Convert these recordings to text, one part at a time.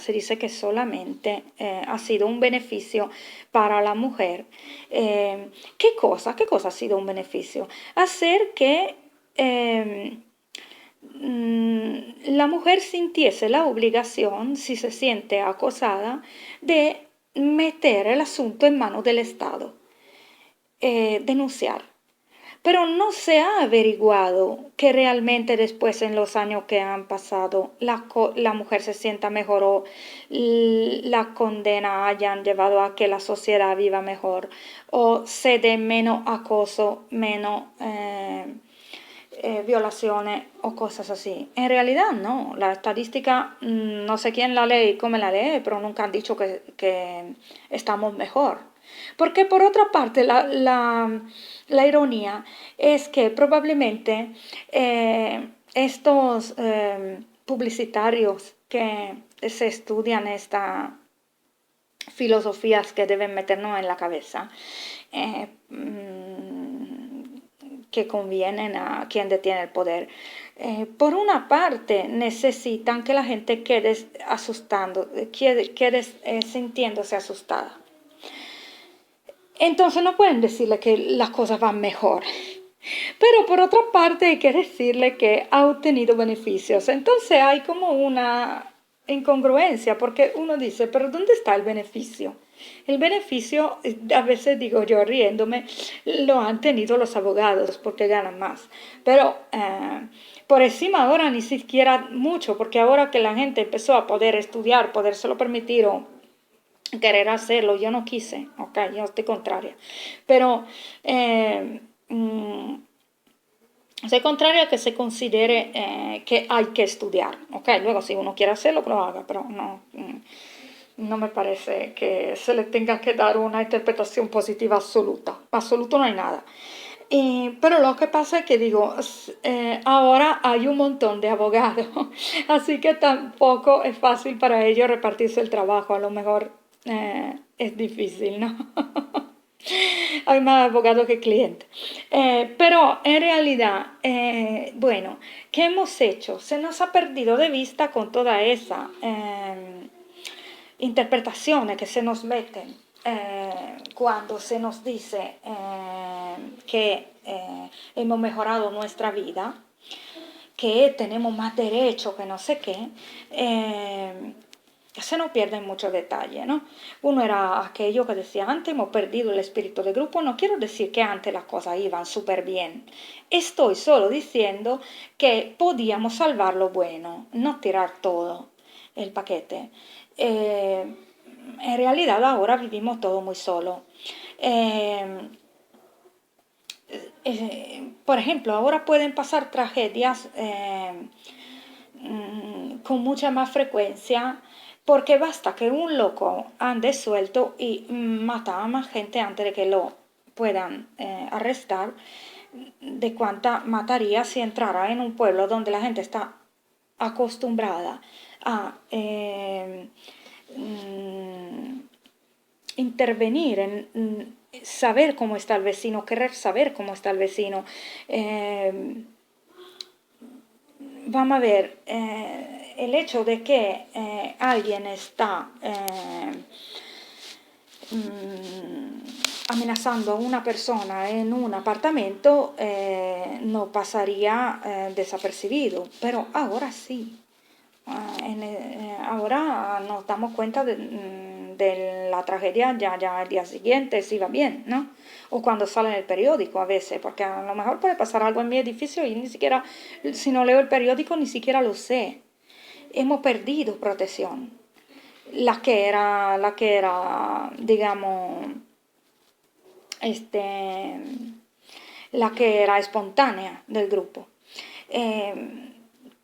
se dice que solamente ha sido un beneficio para la mujer. ¿Qué cosa? ¿Qué cosa ha sido un beneficio? Hacer que la mujer sintiese la obligación, si se siente acosada, de meter el asunto en manos del Estado, denunciar. Pero no se ha averiguado que realmente después en los años que han pasado la mujer se sienta mejor o la condena hayan llevado a que la sociedad viva mejor o se dé menos acoso, menos violaciones o cosas así. En realidad no, la estadística no sé quién la lee y cómo la lee, pero nunca han dicho que estamos mejor. Porque por otra parte, la ironía es que probablemente estos publicitarios que se estudian estas filosofías que deben meternos en la cabeza, que convienen a quien detiene el poder. Por una parte, necesitan que la gente quede sintiéndose asustada. Entonces no pueden decirle que las cosas van mejor. Pero por otra parte hay que decirle que ha obtenido beneficios. Entonces hay como una incongruencia porque uno dice, pero ¿dónde está el beneficio? El beneficio, a veces digo yo riéndome, lo han tenido los abogados porque ganan más. Pero por encima ahora ni siquiera mucho, porque ahora que la gente empezó a poder estudiar, podérselo permitir o querer hacerlo, yo no quise, ok, yo estoy contraria. Pero soy contraria a que se considere que hay que estudiar, ok, luego si uno quiere hacerlo, que lo haga, pero no. No me parece que se le tenga que dar una interpretación positiva absoluta. Absoluto no hay nada. Pero lo que pasa es que digo, ahora hay un montón de abogados, así que tampoco es fácil para ellos repartirse el trabajo. A lo mejor es difícil, ¿no? Hay más abogados que clientes. Pero en realidad, bueno, ¿qué hemos hecho? Se nos ha perdido de vista con toda esa interpretaciones que se nos meten cuando se nos dice que hemos mejorado nuestra vida, que tenemos más derecho, que no sé qué, se nos pierden muchos detalles, ¿no? Uno era aquello que decía, antes hemos perdido el espíritu de grupo, no quiero decir que antes las cosas iban súper bien, estoy solo diciendo que podíamos salvar lo bueno, no tirar todo el paquete. En realidad ahora vivimos todo muy solo. Por ejemplo, ahora pueden pasar tragedias con mucha más frecuencia porque basta que un loco ande suelto y mata a más gente antes de que lo puedan arrestar de cuánta mataría si entrara en un pueblo donde la gente está acostumbrada a intervenir en saber cómo está el vecino, querer saber cómo está el vecino. Vamos a ver, el hecho de que alguien está amenazando a una persona en un apartamento no pasaría desapercibido, pero ahora sí. Ahora nos damos cuenta de la tragedia ya al día siguiente, si va bien, ¿no? O cuando sale en el periódico a veces, porque a lo mejor puede pasar algo en mi edificio y ni siquiera, si no leo el periódico, ni siquiera lo sé. Hemos perdido protección. Digamos, la que era espontánea del grupo.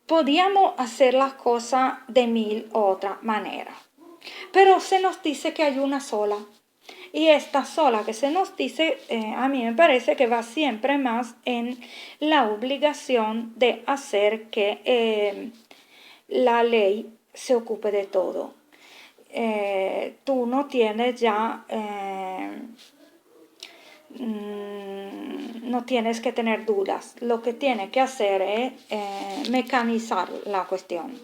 Podíamos hacer las cosas de mil otra manera, pero se nos dice que hay una sola. Y esta sola que se nos dice, a mí me parece que va siempre más en la obligación de hacer que la ley se ocupe de todo. Tú no tienes ya no tienes que tener dudas. Lo que tienes que hacer es mecanizar la cuestión.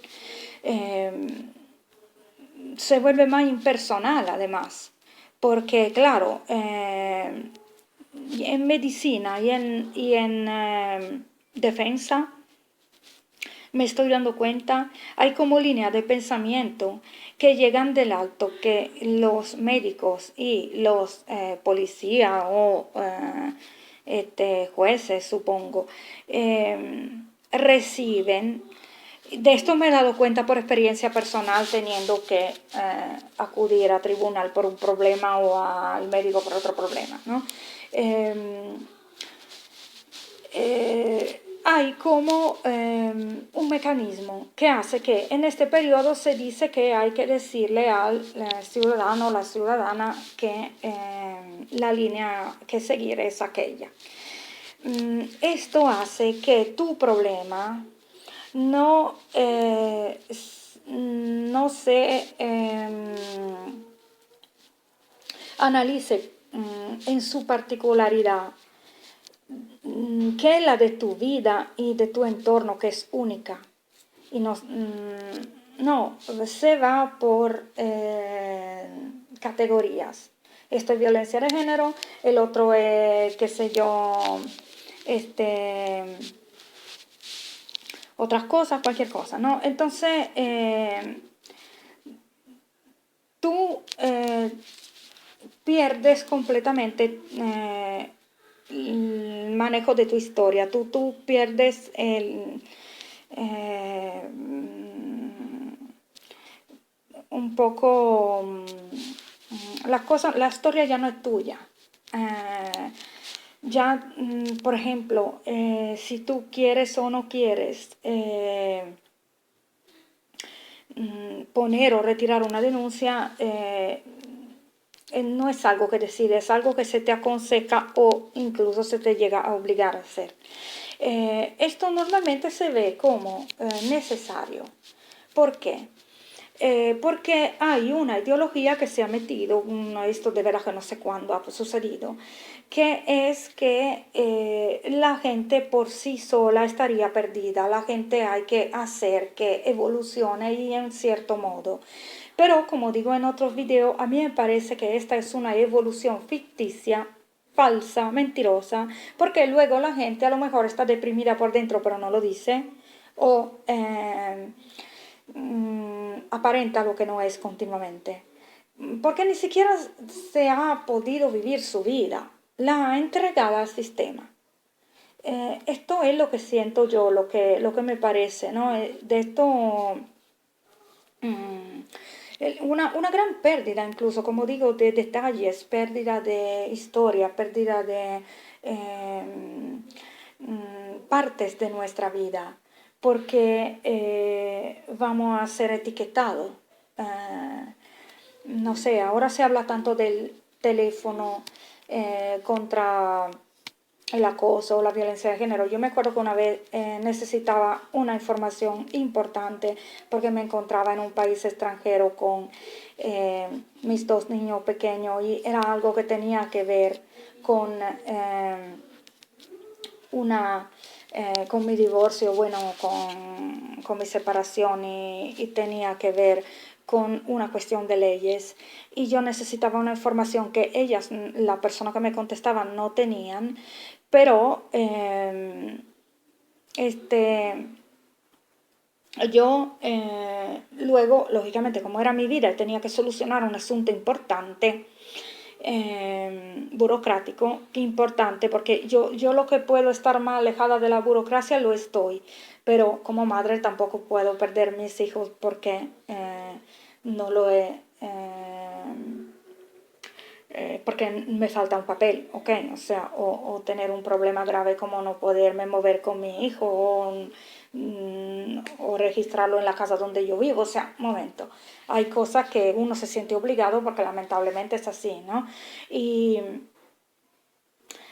se vuelve más impersonal además, porque claro, en medicina y en defensa me estoy dando cuenta, hay como líneas de pensamiento que llegan del alto, que los médicos y los policías o jueces, supongo, reciben. De esto me he dado cuenta por experiencia personal, teniendo que acudir a tribunal por un problema o al médico por otro problema, ¿no? Eh, hay como un mecanismo que hace que en este periodo se dice que hay que decirle al ciudadano o la ciudadana que la línea que seguir es aquella. Esto hace que tu problema no, no se analice en su particularidad, que es la de tu vida y de tu entorno, que es única. Y no, no se va por categorías. Esto es violencia de género, el otro es, qué sé yo, otras cosas, cualquier cosa, ¿no? Entonces, tú pierdes completamente el manejo de tu historia, tú pierdes un poco la historia ya no es tuya. Ya, por ejemplo, si tú quieres o no quieres poner o retirar una denuncia, no es algo que decides, es algo que se te aconseja o incluso se te llega a obligar a hacer. Esto normalmente se ve como necesario. ¿Por qué? Porque hay una ideología que se ha metido, esto de veras que no sé cuándo ha sucedido, que es que la gente por sí sola estaría perdida, la gente hay que hacer que evolucione y en cierto modo. Pero como digo en otros videos, a mí me parece que esta es una evolución ficticia, falsa, mentirosa, porque luego la gente a lo mejor está deprimida por dentro pero no lo dice, o aparenta lo que no es continuamente, porque ni siquiera se ha podido vivir su vida, la ha entregado al sistema. Esto es lo que siento yo, lo que me parece, ¿no? De esto, una gran pérdida, incluso, como digo, de detalles, pérdida de historia, pérdida de partes de nuestra vida, porque vamos a ser etiquetados. No sé, ahora se habla tanto del teléfono contra el acoso o la violencia de género. Yo me acuerdo que una vez necesitaba una información importante porque me encontraba en un país extranjero con mis dos niños pequeños y era algo que tenía que ver con con mi divorcio, bueno, con mi separación y tenía que ver con una cuestión de leyes y yo necesitaba una información que ellas, la persona que me contestaba, no tenían, pero yo luego, lógicamente, como era mi vida y tenía que solucionar un asunto importante, burocrático, importante, porque yo lo que puedo estar más alejada de la burocracia lo estoy, pero como madre tampoco puedo perder mis hijos porque no lo he... porque me falta un papel, ¿ok? O sea, o tener un problema grave como no poderme mover con mi hijo o registrarlo en la casa donde yo vivo. O sea, un momento, hay cosas que uno se siente obligado porque lamentablemente es así, ¿no? Y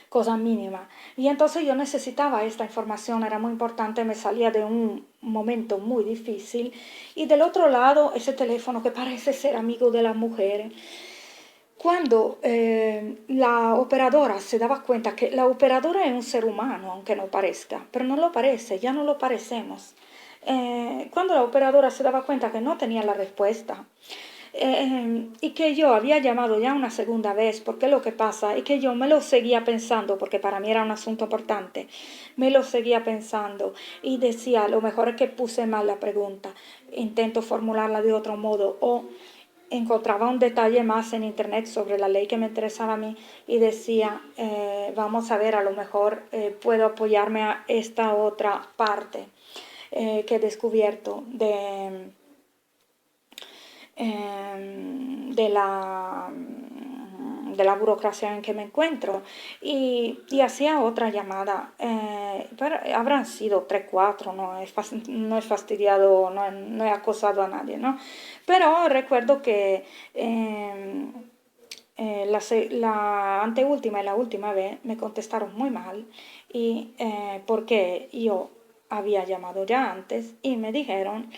cosas mínimas. Y entonces yo necesitaba esta información, era muy importante, me salía de un momento muy difícil. Y del otro lado, ese teléfono que parece ser amigo de las mujeres. Cuando la operadora se daba cuenta que la operadora es un ser humano, aunque no parezca, pero no lo parece, ya no lo parecemos. Cuando la operadora se daba cuenta que no tenía la respuesta, y que yo había llamado ya una segunda vez, porque lo que pasa es que yo me lo seguía pensando, porque para mí era un asunto importante, me lo seguía pensando y decía, lo mejor es que puse mal la pregunta, intento formularla de otro modo o encontraba un detalle más en internet sobre la ley que me interesaba a mí y decía, vamos a ver, a lo mejor puedo apoyarme a esta otra parte que he descubierto de la burocracia en que me encuentro y hacía otra llamada, pero habrán sido 3, 4, no he fastidiado, no he acosado a nadie, ¿no? Pero recuerdo que la anteúltima y la última vez me contestaron muy mal y porque yo había llamado ya antes y me dijeron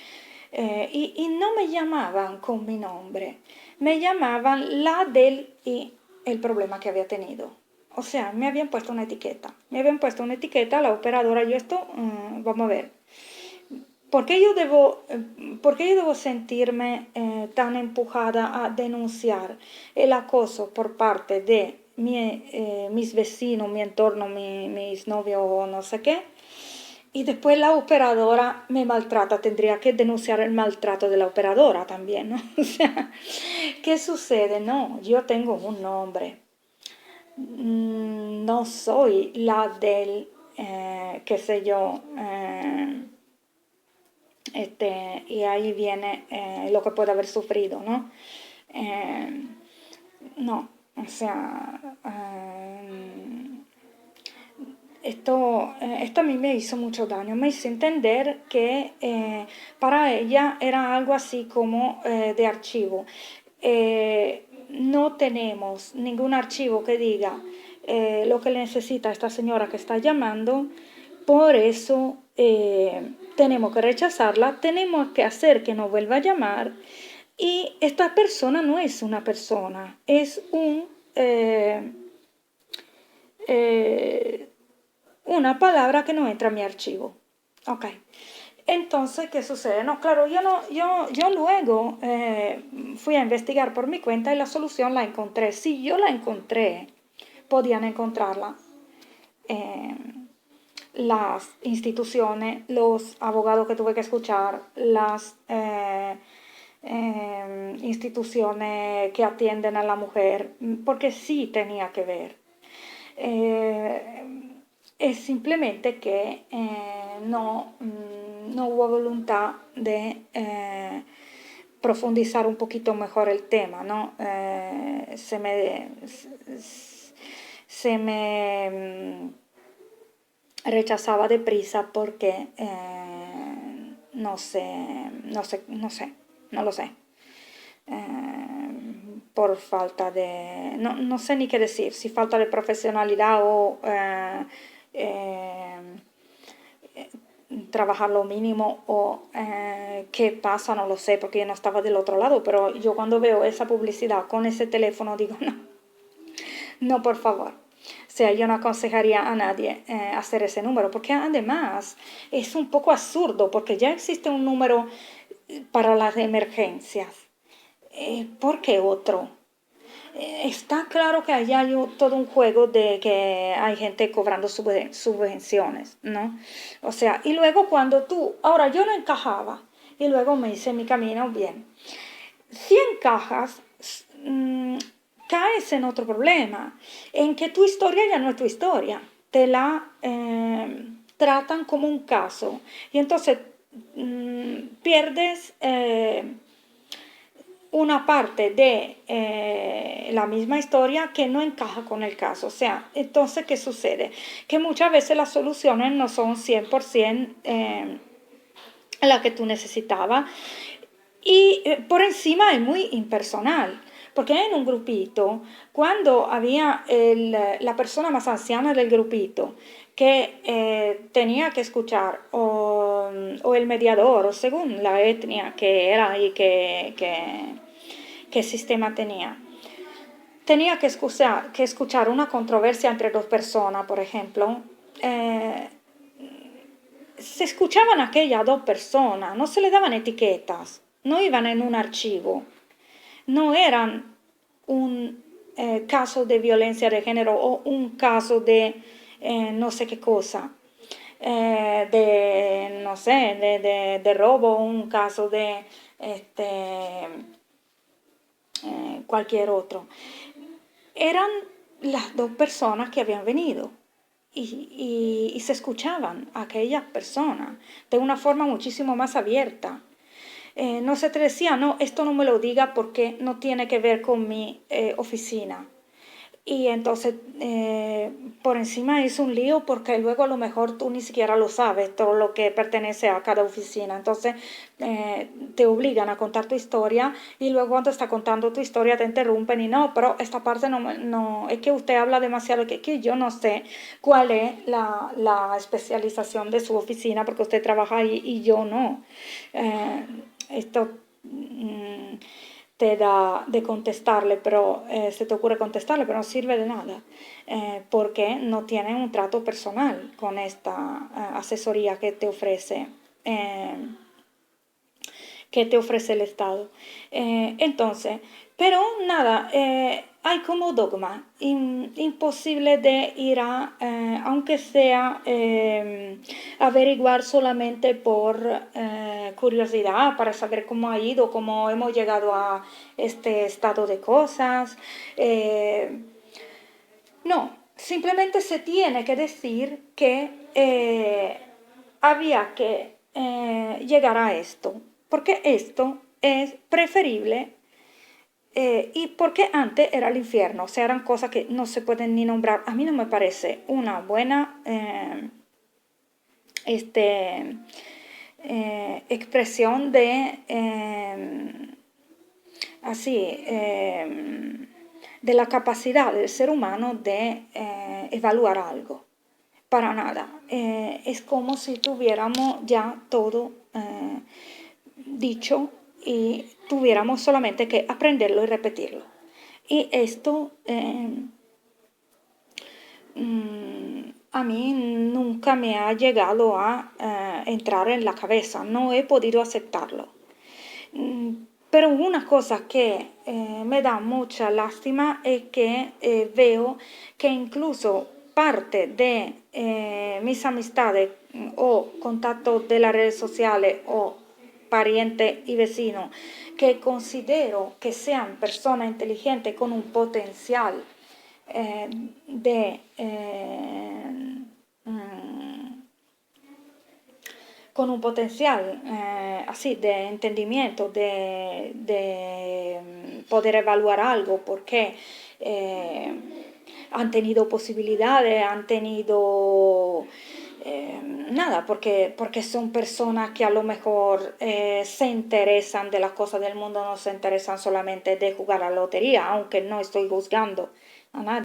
y no me llamaban con mi nombre, me llamaban la del y el problema que había tenido. O sea, me habían puesto una etiqueta. Me habían puesto una etiqueta a la operadora. Yo esto, vamos a ver. ¿Por qué por qué yo debo sentirme tan empujada a denunciar el acoso por parte de mis vecinos, mi entorno, mis novios o no sé qué? Y después la operadora me maltrata, tendría que denunciar el maltrato de la operadora también, ¿no? O sea, ¿qué sucede? No, yo tengo un nombre. No soy la del, qué sé yo, y ahí viene lo que puede haber sufrido, ¿no? Eh, no, o sea, esto a mí me hizo mucho daño, me hizo entender que para ella era algo así como de archivo. No tenemos ningún archivo que diga lo que necesita esta señora que está llamando, por eso tenemos que rechazarla, tenemos que hacer que no vuelva a llamar y esta persona no es una persona, es eh, una palabra que no entra en mi archivo. Ok. Entonces, ¿qué sucede? No, claro, yo luego fui a investigar por mi cuenta y la solución la encontré. Si yo la encontré, podían encontrarla las instituciones, los abogados que tuve que escuchar, las instituciones que atienden a la mujer, porque sí tenía que ver. Es simplemente que no hubo voluntad de profundizar un poquito mejor el tema, ¿no? Se me rechazaba deprisa porque no lo sé. Por falta de, no sé ni qué decir, si falta de profesionalidad o trabajar lo mínimo o qué pasa, no lo sé, porque yo no estaba del otro lado, pero yo cuando veo esa publicidad con ese teléfono digo, no, no, por favor. O sea, yo no aconsejaría a nadie hacer ese número, porque además es un poco absurdo, porque ya existe un número para las emergencias. ¿Por qué otro? Está claro que allá hay todo un juego de que hay gente cobrando subvenciones, ¿no? O sea, y luego cuando ahora yo no encajaba, y luego me hice mi camino bien. Si encajas, mm, caes en otro problema, en que tu historia ya no es tu historia, te la tratan como un caso, y entonces pierdes una parte de la misma historia que no encaja con el caso. O sea, entonces, ¿qué sucede? Que muchas veces las soluciones no son 100% la que tú necesitabas y por encima es muy impersonal. Porque en un grupito, cuando había la persona más anciana del grupito que tenía que escuchar, o el mediador, o según la etnia que era y qué sistema tenía que escuchar una controversia entre dos personas, por ejemplo, eh, se escuchaban aquellas dos personas, no se le daban etiquetas, no iban en un archivo. no eran un caso de violencia de género o un caso de no sé qué cosa, de, no sé, de robo, un caso de cualquier otro. Eran las dos personas que habían venido y se escuchaban a aquellas personas de una forma muchísimo más abierta. No se te decía, no, esto no me lo diga porque no tiene que ver con mi oficina. Y entonces por encima hizo un lío porque luego a lo mejor tú ni siquiera lo sabes, todo lo que pertenece a cada oficina. Entonces te obligan a contar tu historia y luego cuando está contando tu historia te interrumpen y no, pero esta parte no es que usted habla demasiado, que yo no sé cuál es la especialización de su oficina porque usted trabaja ahí y yo no. Esto te da de contestarle, pero se te ocurre contestarle, pero no sirve de nada, porque no tienen un trato personal con esta asesoría eh, que te ofrece el Estado. Entonces, pero nada, hay como dogma, imposible de ir a, aunque sea averiguar solamente por curiosidad, para saber cómo ha ido, cómo hemos llegado a este estado de cosas. No, simplemente se tiene que decir que había que llegar a esto, porque esto es preferible y porque antes era el infierno, o sea, eran cosas que no se pueden ni nombrar. A mí no me parece una buena este, expresión de así de la capacidad del ser humano de evaluar algo. Para nada. Es como si tuviéramos ya todo dicho y tuviéramos solamente que aprenderlo y repetirlo. Y esto a mí nunca me ha llegado a entrar en la cabeza, no he podido aceptarlo. Pero una cosa que me da mucha lástima es que veo que incluso parte de mis amistades o contactos de las redes sociales o parientes y vecinos que considero que sean personas inteligentes con un potencial eh, de con un potencial así de entendimiento, de poder evaluar algo, porque han tenido posibilidades, han tenido nada, porque son personas que a lo mejor se interesan de las cosas del mundo, no se interesan solamente de jugar a la lotería, aunque no estoy juzgando a nadie.